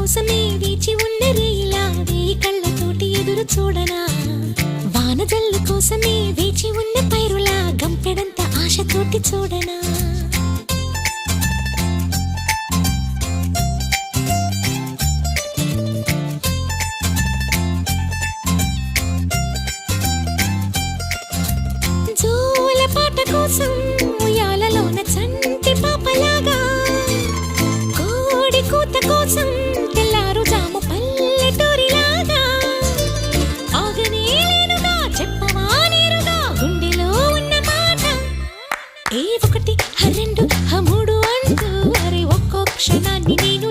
కోసమే వేచి ఉన్న రేయిలా వేయి కళ్ళతోటి ఎదురు చూడనా వానజల్లు కోసమే వేచి ఉన్న పైరులా గంపెడంత ఆశతోటి చూడనా జోల పాట కోసం ఉయ్యాలలోన చంటి పాపలాగా కోడి కూత కోసం తెల్లారు జాము పల్లెటూరిలాగా ఆగనే లేనుగా చెప్పవా నేరుగా గుండెలో ఉన్న మాట ఏ ఒకటి రెండు మూడు అంటూ అరే ఒక్కో క్షణాన్ని నేను